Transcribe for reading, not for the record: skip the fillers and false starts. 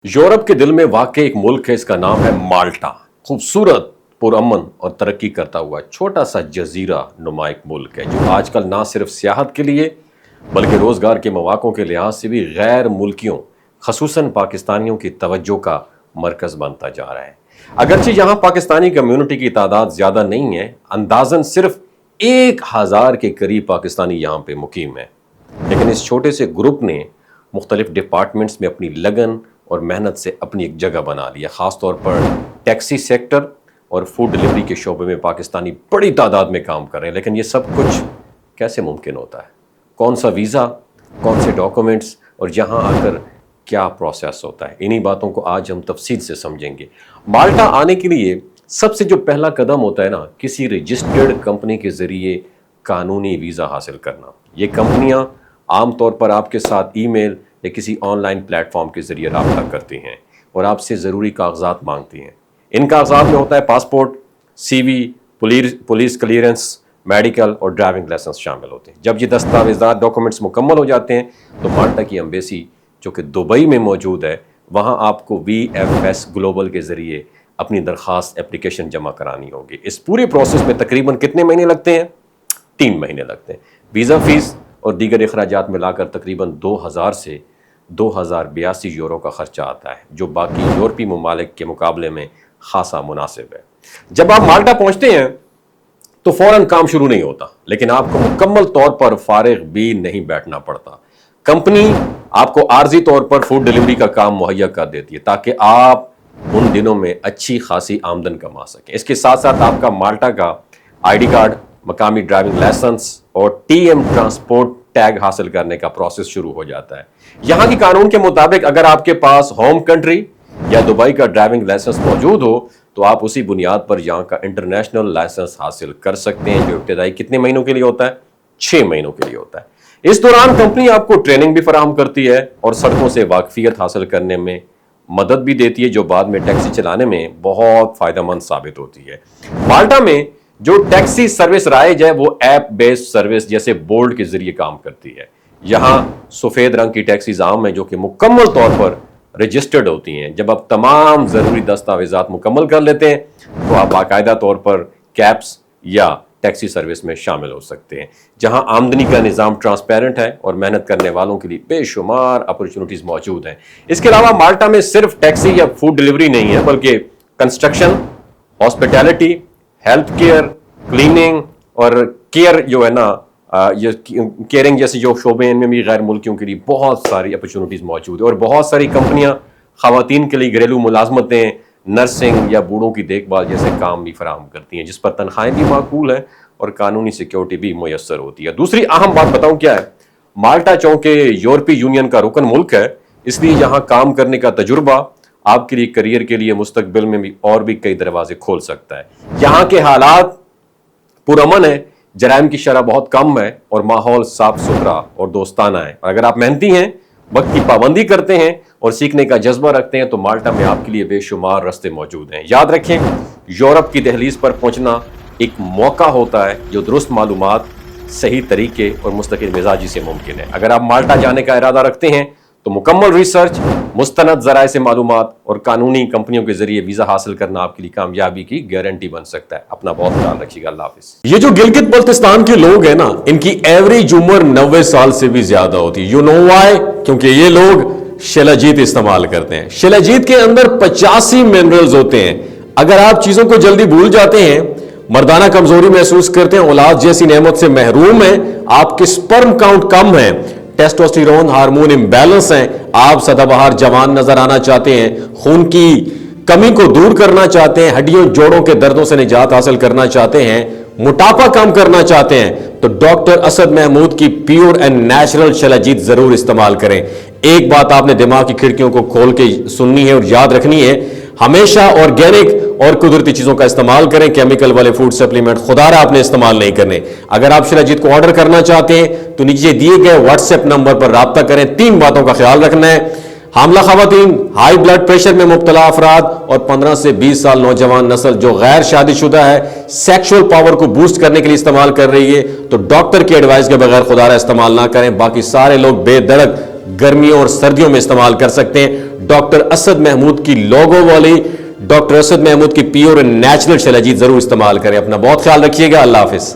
Europe के दिल में वाकई एक मुल्क है, इसका नाम है माल्टा। खूबसूरत, पुरअमन और तरक्की करता हुआ छोटा सा जजीरा नुमा एक मुल्क है जो आजकल ना सिर्फ सियाहत के लिए बल्कि रोज़गार के मौक़ों के लिहाज से भी गैर मुल्कियों ख़ुसूसन पाकिस्तानियों की तवज्जो का मरकज़ बनता जा रहा है। अगरचे यहाँ पाकिस्तानी कम्यूनिटी की तादाद ज़्यादा नहीं है, अंदाज़न सिर्फ 1000 के करीब पाकिस्तानी यहाँ पे मुकीम है, लेकिन इस छोटे से ग्रुप ने मुख्तलिफ डिपार्टमेंट्स में अपनी लगन और मेहनत से अपनी एक जगह बना लिया। ख़ास तौर पर टैक्सी सेक्टर और फूड डिलीवरी के शोबे में पाकिस्तानी बड़ी तादाद में काम कर रहे हैं। लेकिन ये सब कुछ कैसे मुमकिन होता है? कौन सा वीज़ा, कौन से डॉक्यूमेंट्स और यहाँ आकर क्या प्रोसेस होता है? इन्हीं बातों को आज हम तफसील से समझेंगे। माल्टा आने के लिए सबसे जो पहला कदम होता है ना, किसी रजिस्टर्ड कंपनी के ज़रिए कानूनी वीज़ा हासिल करना। ये कंपनियाँ आमतौर पर आपके साथ ईमेल या किसी ऑनलाइन प्लेटफॉर्म के ज़रिए रब्ता करती हैं और आपसे ज़रूरी कागजात मांगती हैं। इन कागजात में होता है passport, CV, police clearance, medical और ड्राइविंग लाइसेंस शामिल होते हैं। जब ये दस्तावेज़ात डॉक्यूमेंट्स मुकम्मल हो जाते हैं तो माल्टा की एम्बेसी जो कि दुबई में मौजूद है, वहाँ आपको VFS ग्लोबल के ज़रिए अपनी दरख्वास्त एप्लीकेशन जमा करानी होगी। इस पूरे प्रोसेस में तकरीबन कितने महीने लगते हैं? 3 महीने लगते हैं। वीज़ा फ़ीस और दीगर अखराजात मिलाकर तकरीबन 2000 से 2082 यूरो का खर्चा आता है, जो बाकी यूरोपीय ममालिक के मुकाबले में खासा मुनासिब है। जब आप माल्टा पहुंचते हैं तो फ़ौरन काम शुरू नहीं होता, लेकिन आपको मुकम्मल तौर पर फारिग भी नहीं बैठना पड़ता। कंपनी आपको आर्जी तौर पर फूड डिलीवरी का काम मुहैया कर देती है ताकि आप उन दिनों में अच्छी खासी आमदन कमा सकें। इसके साथ साथ आपका माल्टा का ID कार्ड, मकामी ड्राइविंग लाइसेंस और TM ट्रांसपोर्ट टैग हासिल करने का प्रोसेस शुरू हो जाता है। यहाँ के कानून के मुताबिक अगर आपके पास होम कंट्री या दुबई का ड्राइविंग लाइसेंस मौजूद हो तो आप उसी बुनियाद पर यहाँ का इंटरनेशनल लाइसेंस हासिल कर सकते हैं, जो इब्तदाई कितने महीनों के लिए होता है? 6 महीनों के लिए होता है। इस दौरान कंपनी आपको ट्रेनिंग भी फराहम करती है और सड़कों से वाकफियत हासिल करने में मदद भी देती है, जो बाद में टैक्सी चलाने में बहुत फायदेमंद साबित होती है। माल्टा में जो टैक्सी सर्विस राइज है वो ऐप बेस्ड सर्विस जैसे बोल्ट के जरिए काम करती है। यहाँ सफ़ेद रंग की टैक्सीज आम है जो कि मुकम्मल तौर पर रजिस्टर्ड होती हैं। जब आप तमाम ज़रूरी दस्तावेज़ात मुकम्मल कर लेते हैं तो आप बाकायदा तौर पर कैब्स या टैक्सी सर्विस में शामिल हो सकते हैं। जहाँ आमदनी का निज़ाम ट्रांसपेरेंट है और मेहनत करने वालों के लिए बेशुमार अपॉर्चुनिटीज़ मौजूद हैं। इसके अलावा माल्टा में सिर्फ टैक्सी या फूड डिलीवरी नहीं है, बल्कि construction, hospitality, health care, cleaning और केयर जो है ना, ये केयरिंग जैसे जो शोबे हैं, इनमें भी गैर मुल्कियों के लिए बहुत सारी अपॉर्चुनिटीज़ मौजूद है। और बहुत सारी कंपनियां ख़वातीन के लिए घरेलू मुलाजमतें, नर्सिंग या बूढ़ों की देखभाल जैसे काम भी फराहम करती हैं, जिस पर तनख्वाहें भी माकूल हैं और कानूनी सिक्योरिटी भी मुयस्सर होती है। दूसरी अहम बात बताऊं क्या है? माल्टा चूँकि यूरोपीय यूनियन का रुकन मुल्क है, इसलिए यहाँ काम करने का तजुर्बा आपके लिए करियर के लिए मुस्तकबिल में भी और भी कई दरवाजे खोल सकता है। यहाँ के हालात पुरअमन है, जराइम की शरह बहुत कम है और माहौल साफ सुथरा और दोस्ताना है। और अगर आप मेहनती हैं, वक्त की पाबंदी करते हैं और सीखने का जज्बा रखते हैं तो माल्टा में आपके लिए बेशुमार रास्ते मौजूद हैं। याद रखें, यूरोप की दहलीज पर पहुंचना एक मौका होता है जो दुरुस्त मालूमात, सही तरीके और मुस्तकिल मिजाजी से मुमकिन है। अगर आप माल्टा जाने का इरादा रखते हैं तो मुकम्मल रिसर्च, मुस्तनद ज़राए से मालूमात और कानूनी कंपनियों के जरिए वीज़ा हासिल करना आपके लिए कामयाबी की गारंटी बन सकता है। अपना बहुत ख्याल रखिएगा। अल्लाह हाफिज़। ये जो गिलगित बल्तिस्तान के लोग हैं ना, इनकी एवरेज उम्र 90 साल से भी ज्यादा होती है। You know why? क्योंकि ये लोग शिलाजीत इस्तेमाल करते हैं। शिलाजीत के अंदर 85 मिनरल्स होते हैं। अगर आप चीजों को जल्दी भूल जाते हैं, मर्दाना कमजोरी महसूस करते हैं, औलाद जैसी नेमत से महरूम हैं, आपके स्पर्म काउंट कम है, टेस्टोस्टेरोन हार्मोन इम्बैलेंस हैं, आप सदाबहार जवान नजर आना चाहते हैं, खून की कमी को दूर करना चाहते हैं, हड्डियों जोड़ों के दर्दों से निजात हासिल करना चाहते हैं, मोटापा कम करना चाहते हैं, तो डॉक्टर असद महमूद की प्योर एंड नेचुरल शिलाजीत जरूर इस्तेमाल करें। एक बात आपने दिमाग की खिड़कियों को खोल के सुननी है और याद रखनी है, हमेशा ऑर्गेनिक और कुदरती चीजों का इस्तेमाल करें। केमिकल वाले फूड सप्लीमेंट खुदारा आपने इस्तेमाल नहीं करने। अगर आप शिलाजीत को ऑर्डर करना चाहते हैं तो नीचे दिए गए व्हाट्सएप नंबर पर राब्ता करें। 3 बातों का ख्याल रखना है: हामला खवातीन, हाई ब्लड प्रेशर में मुब्तला अफराद और 15 से 20 साल नौजवान नस्ल जो गैर शादीशुदा है, सेक्सुअल पावर को बूस्ट करने के लिए इस्तेमाल कर रही है, तो डॉक्टर की एडवाइस के बगैर खुदारा इस्तेमाल ना करें। बाकी सारे लोग बेधड़क गर्मियों और सर्दियों में इस्तेमाल कर सकते हैं। ڈاکٹر اسد محمود کی لوگو والی ڈاکٹر اسد محمود کی پیور اینڈ نیچرل شیلاجیت ضرور استعمال کریں. اپنا بہت خیال رکھیے گا. اللہ حافظ.